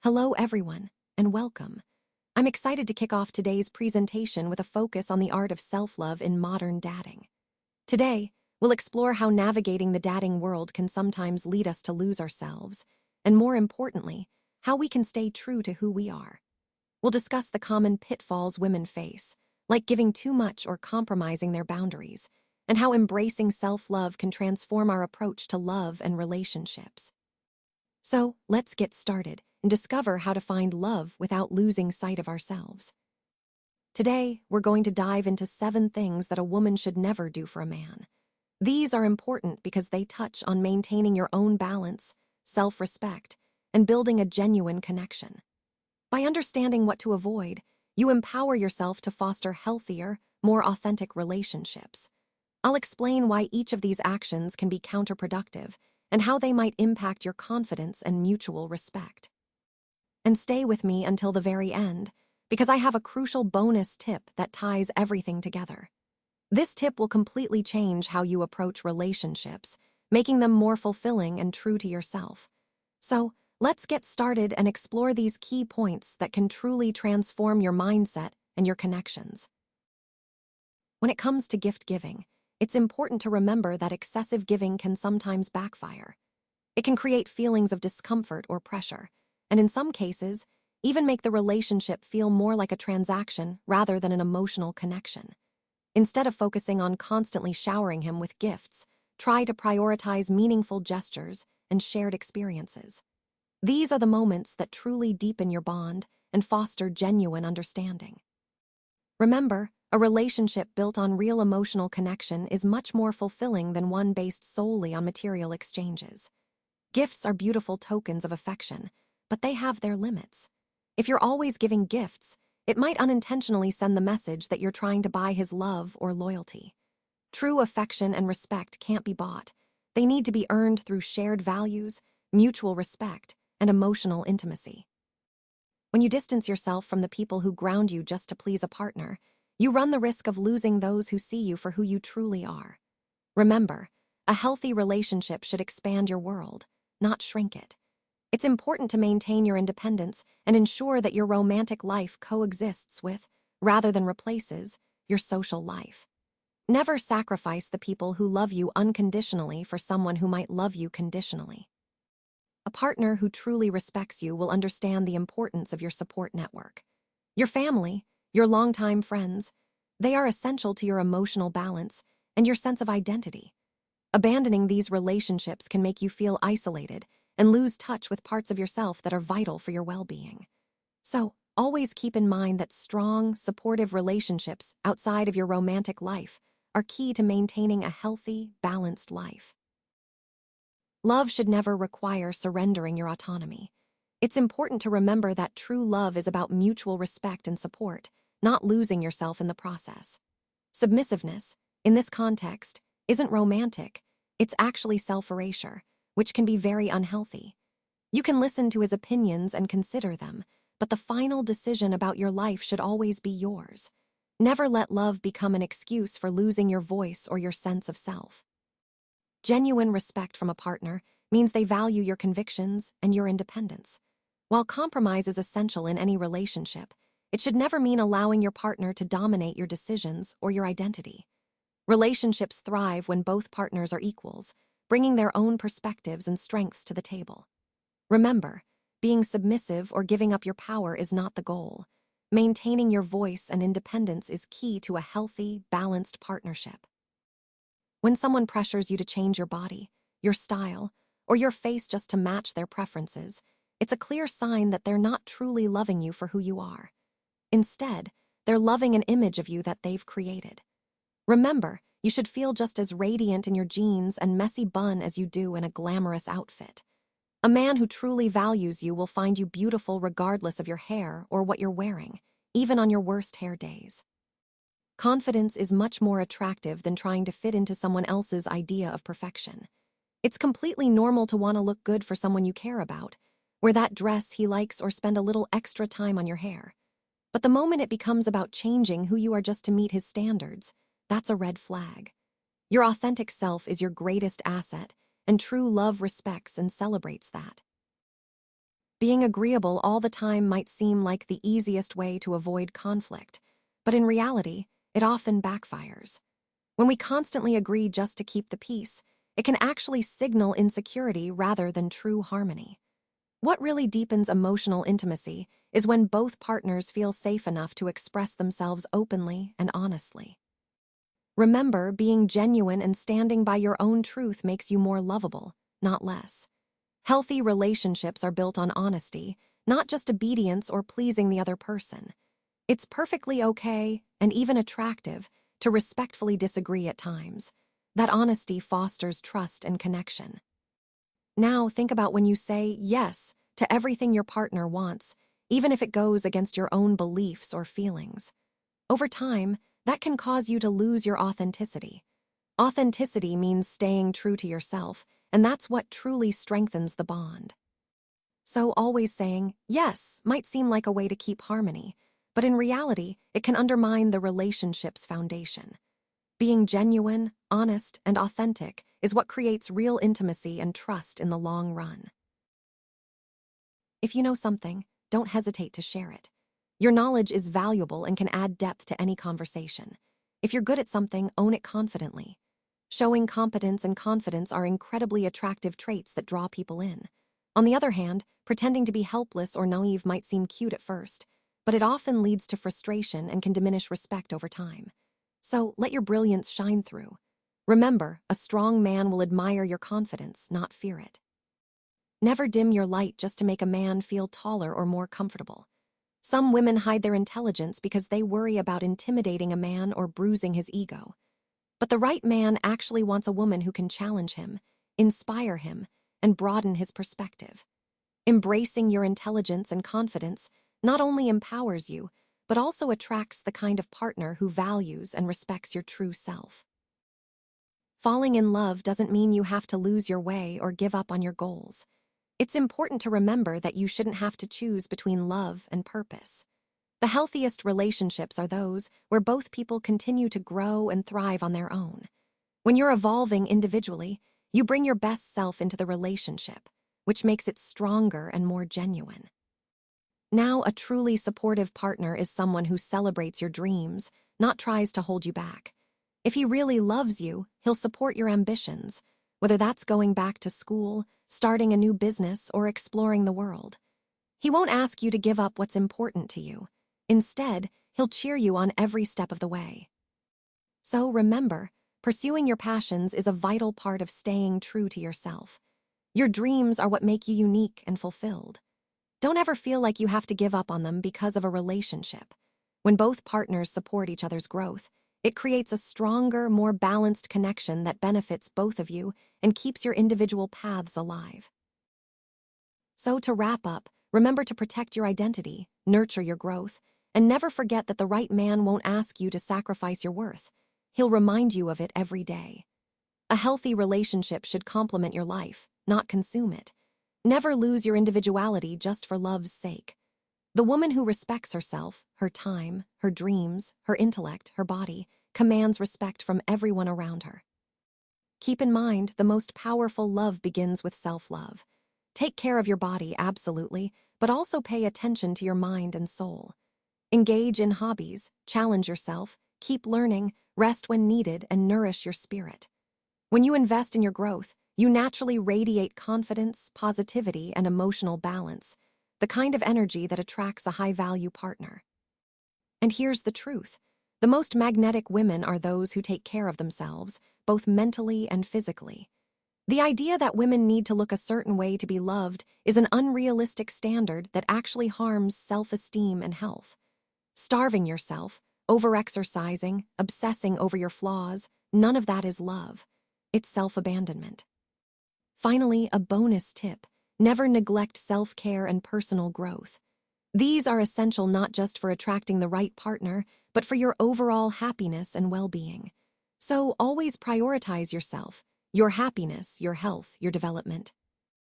Hello, everyone, and welcome. I'm excited to kick off today's presentation with a focus on the art of self-love in modern dating. Today, we'll explore how navigating the dating world can sometimes lead us to lose ourselves, and more importantly, how we can stay true to who we are. We'll discuss the common pitfalls women face, like giving too much or compromising their boundaries, and how embracing self-love can transform our approach to love and relationships. So, let's get started and discover how to find love without losing sight of ourselves. Today, we're going to dive into 7 things that a woman should never do for a man. These are important because they touch on maintaining your own balance, self-respect, and building a genuine connection. By understanding what to avoid, you empower yourself to foster healthier, more authentic relationships. I'll explain why each of these actions can be counterproductive and how they might impact your confidence and mutual respect. And stay with me until the very end, because I have a crucial bonus tip that ties everything together. This tip will completely change how you approach relationships, making them more fulfilling and true to yourself. So, let's get started and explore these key points that can truly transform your mindset and your connections. When it comes to gift giving, it's important to remember that excessive giving can sometimes backfire. It can create feelings of discomfort or pressure, and in some cases, even make the relationship feel more like a transaction rather than an emotional connection. Instead of focusing on constantly showering him with gifts, try to prioritize meaningful gestures and shared experiences. These are the moments that truly deepen your bond and foster genuine understanding. Remember, a relationship built on real emotional connection is much more fulfilling than one based solely on material exchanges. Gifts are beautiful tokens of affection, but they have their limits. If you're always giving gifts, it might unintentionally send the message that you're trying to buy his love or loyalty. True affection and respect can't be bought. They need to be earned through shared values, mutual respect, and emotional intimacy. When you distance yourself from the people who ground you just to please a partner, you run the risk of losing those who see you for who you truly are. Remember, a healthy relationship should expand your world, not shrink it. It's important to maintain your independence and ensure that your romantic life coexists with, rather than replaces, your social life. Never sacrifice the people who love you unconditionally for someone who might love you conditionally. A partner who truly respects you will understand the importance of your support network. Your family, your longtime friends, they are essential to your emotional balance and your sense of identity. Abandoning these relationships can make you feel isolated and lose touch with parts of yourself that are vital for your well-being. So, always keep in mind that strong, supportive relationships outside of your romantic life are key to maintaining a healthy, balanced life. Love should never require surrendering your autonomy. It's important to remember that true love is about mutual respect and support, not losing yourself in the process. Submissiveness, in this context, isn't romantic, it's actually self-erasure, which can be very unhealthy. You can listen to his opinions and consider them, but the final decision about your life should always be yours. Never let love become an excuse for losing your voice or your sense of self. Genuine respect from a partner means they value your convictions and your independence. While compromise is essential in any relationship, it should never mean allowing your partner to dominate your decisions or your identity. Relationships thrive when both partners are equals, bringing their own perspectives and strengths to the table. Remember, being submissive or giving up your power is not the goal. Maintaining your voice and independence is key to a healthy, balanced partnership. When someone pressures you to change your body, your style, or your face just to match their preferences, it's a clear sign that they're not truly loving you for who you are. Instead, they're loving an image of you that they've created. Remember, you should feel just as radiant in your jeans and messy bun as you do in a glamorous outfit. A man who truly values you will find you beautiful regardless of your hair or what you're wearing, even on your worst hair days. Confidence is much more attractive than trying to fit into someone else's idea of perfection. It's completely normal to want to look good for someone you care about, wear that dress he likes or spend a little extra time on your hair. But the moment it becomes about changing who you are just to meet his standards, that's a red flag. Your authentic self is your greatest asset, and true love respects and celebrates that. Being agreeable all the time might seem like the easiest way to avoid conflict, but in reality, it often backfires. When we constantly agree just to keep the peace, it can actually signal insecurity rather than true harmony. What really deepens emotional intimacy is when both partners feel safe enough to express themselves openly and honestly. Remember, being genuine and standing by your own truth makes you more lovable, not less. Healthy relationships are built on honesty, not just obedience or pleasing the other person. It's perfectly okay, and even attractive, to respectfully disagree at times. That honesty fosters trust and connection. Now think about when you say yes to everything your partner wants, even if it goes against your own beliefs or feelings. Over time, that can cause you to lose your authenticity. Authenticity means staying true to yourself, and that's what truly strengthens the bond. So always saying yes might seem like a way to keep harmony, but in reality, it can undermine the relationship's foundation. Being genuine, honest, and authentic is what creates real intimacy and trust in the long run. If you know something, don't hesitate to share it. Your knowledge is valuable and can add depth to any conversation. If you're good at something, own it confidently. Showing competence and confidence are incredibly attractive traits that draw people in. On the other hand, pretending to be helpless or naive might seem cute at first, but it often leads to frustration and can diminish respect over time. So let your brilliance shine through. Remember, a strong man will admire your confidence, not fear it. Never dim your light just to make a man feel taller or more comfortable. Some women hide their intelligence because they worry about intimidating a man or bruising his ego. But the right man actually wants a woman who can challenge him, inspire him, and broaden his perspective. Embracing your intelligence and confidence not only empowers you, but also attracts the kind of partner who values and respects your true self. Falling in love doesn't mean you have to lose your way or give up on your goals. It's important to remember that you shouldn't have to choose between love and purpose. The healthiest relationships are those where both people continue to grow and thrive on their own. When you're evolving individually, you bring your best self into the relationship, which makes it stronger and more genuine. Now, a truly supportive partner is someone who celebrates your dreams, not tries to hold you back. If he really loves you, he'll support your ambitions, whether that's going back to school, starting a new business, or exploring the world. He won't ask you to give up what's important to you. Instead, he'll cheer you on every step of the way. So remember, pursuing your passions is a vital part of staying true to yourself. Your dreams are what make you unique and fulfilled. Don't ever feel like you have to give up on them because of a relationship. When both partners support each other's growth, it creates a stronger, more balanced connection that benefits both of you and keeps your individual paths alive. So to wrap up, remember to protect your identity, nurture your growth, and never forget that the right man won't ask you to sacrifice your worth. He'll remind you of it every day. A healthy relationship should complement your life, not consume it. Never lose your individuality just for love's sake. The woman who respects herself, her time, her dreams, her intellect, her body, commands respect from everyone around her. Keep in mind, the most powerful love begins with self-love. Take care of your body, absolutely, but also pay attention to your mind and soul. Engage in hobbies, challenge yourself, keep learning, rest when needed, and nourish your spirit. When you invest in your growth, you naturally radiate confidence, positivity, and emotional balance, the kind of energy that attracts a high-value partner. And here's the truth. The most magnetic women are those who take care of themselves, both mentally and physically. The idea that women need to look a certain way to be loved is an unrealistic standard that actually harms self-esteem and health. Starving yourself, overexercising, obsessing over your flaws, none of that is love. It's self-abandonment. Finally, a bonus tip: never neglect self-care and personal growth. These are essential not just for attracting the right partner, but for your overall happiness and well-being. So always prioritize yourself, your happiness, your health, your development.